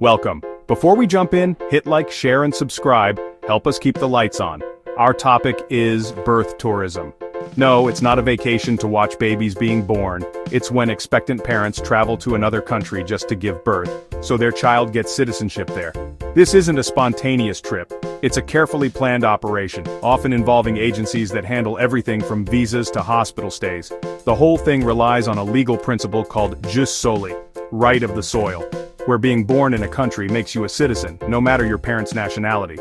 Welcome. Before we jump in, hit like, share, and subscribe. Help us keep the lights on. Our topic is birth tourism. No, it's not a vacation to watch babies being born. It's when expectant parents travel to another country just to give birth, so their child gets citizenship there. This isn't a spontaneous trip. It's a carefully planned operation, often involving agencies that handle everything from visas to hospital stays. The whole thing relies on a legal principle called jus soli, right of the soil, where being born in a country makes you a citizen, no matter your parents' nationality.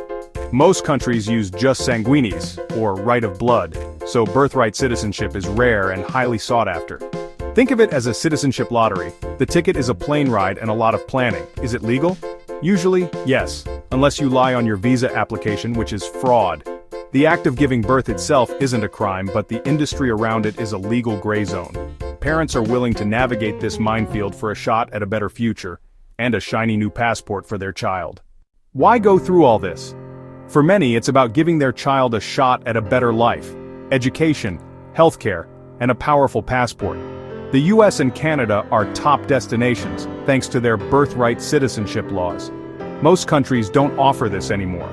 Most countries use jus sanguinis, or right of blood, so birthright citizenship is rare and highly sought after. Think of it as a citizenship lottery. The ticket is a plane ride and a lot of planning. Is it legal? Usually, yes, unless you lie on your visa application, which is fraud. The act of giving birth itself isn't a crime, but the industry around it is a legal gray zone. Parents are willing to navigate this minefield for a shot at a better future, and a shiny new passport for their child. Why go through all this? For many, it's about giving their child a shot at a better life, education, healthcare, and a powerful passport. The US and Canada are top destinations, thanks to their birthright citizenship laws. Most countries don't offer this anymore.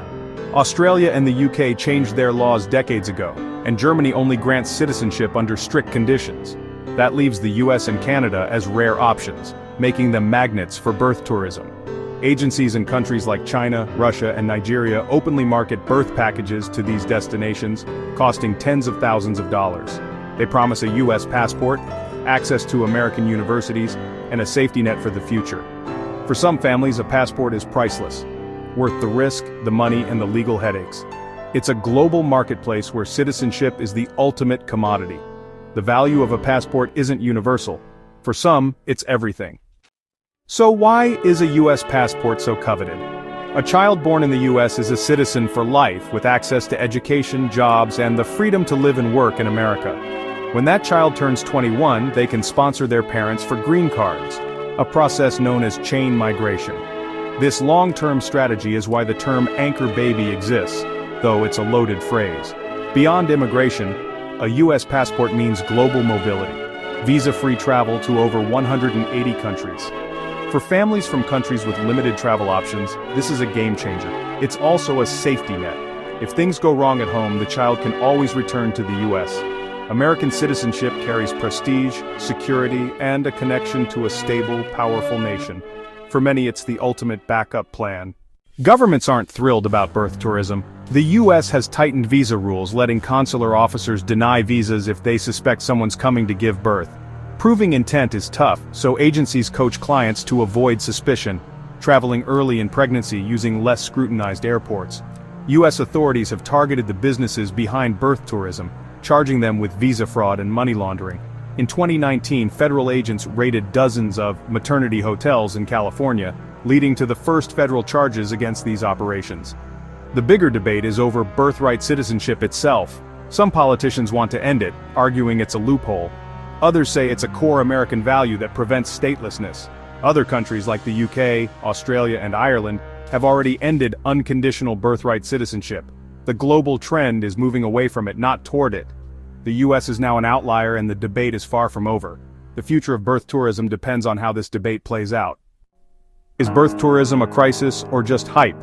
Australia and the UK changed their laws decades ago, and Germany only grants citizenship under strict conditions. That leaves the US and Canada as rare options, making them magnets for birth tourism. Agencies in countries like China, Russia, and Nigeria openly market birth packages to these destinations, costing tens of thousands of dollars. They promise a US passport, access to American universities, and a safety net for the future. For some families, a passport is priceless, worth the risk, the money, and the legal headaches. It's a global marketplace where citizenship is the ultimate commodity. The value of a passport isn't universal. For some, it's everything. So why is a US passport so coveted? A child born in the US is a citizen for life with access to education, jobs, and the freedom to live and work in America. When that child turns 21, they can sponsor their parents for green cards, a process known as chain migration. This long-term strategy is why the term anchor baby exists, though it's a loaded phrase. Beyond immigration, a US passport means global mobility, visa-free travel to over 180 countries. For families from countries with limited travel options, this is a game changer. It's also a safety net. If things go wrong at home, the child can always return to the US. American citizenship carries prestige, security, and a connection to a stable, powerful nation. For many, it's the ultimate backup plan. Governments aren't thrilled about birth tourism. The US has tightened visa rules, letting consular officers deny visas if they suspect someone's coming to give birth. Proving intent is tough, so agencies coach clients to avoid suspicion, traveling early in pregnancy using less scrutinized airports. US authorities have targeted the businesses behind birth tourism, charging them with visa fraud and money laundering. In 2019, federal agents raided dozens of maternity hotels in California, leading to the first federal charges against these operations. The bigger debate is over birthright citizenship itself. Some politicians want to end it, arguing it's a loophole. Others say it's a core American value that prevents statelessness. Other countries like the UK, Australia, and Ireland have already ended unconditional birthright citizenship. The global trend is moving away from it, not toward it. The US is now an outlier and the debate is far from over. The future of birth tourism depends on how this debate plays out. Is birth tourism a crisis or just hype?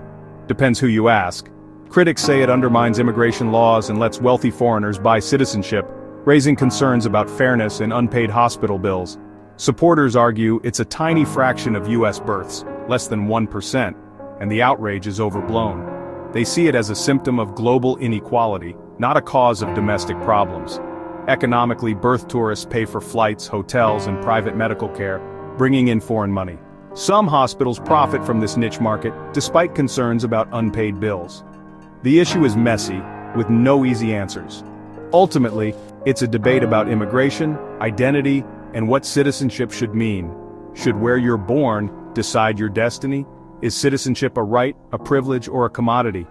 Depends who you ask. Critics say it undermines immigration laws and lets wealthy foreigners buy citizenship, raising concerns about fairness and unpaid hospital bills. Supporters argue it's a tiny fraction of US births, less than 1%, and the outrage is overblown. They see it as a symptom of global inequality, not a cause of domestic problems. Economically, birth tourists pay for flights, hotels, and private medical care, bringing in foreign money. Some hospitals profit from this niche market, despite concerns about unpaid bills. The issue is messy, with no easy answers. Ultimately, it's a debate about immigration, identity, and what citizenship should mean. Should where you're born decide your destiny? Is citizenship a right, a privilege, or a commodity?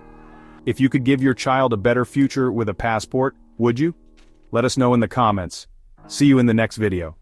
If you could give your child a better future with a passport, would you? Let us know in the comments. See you in the next video.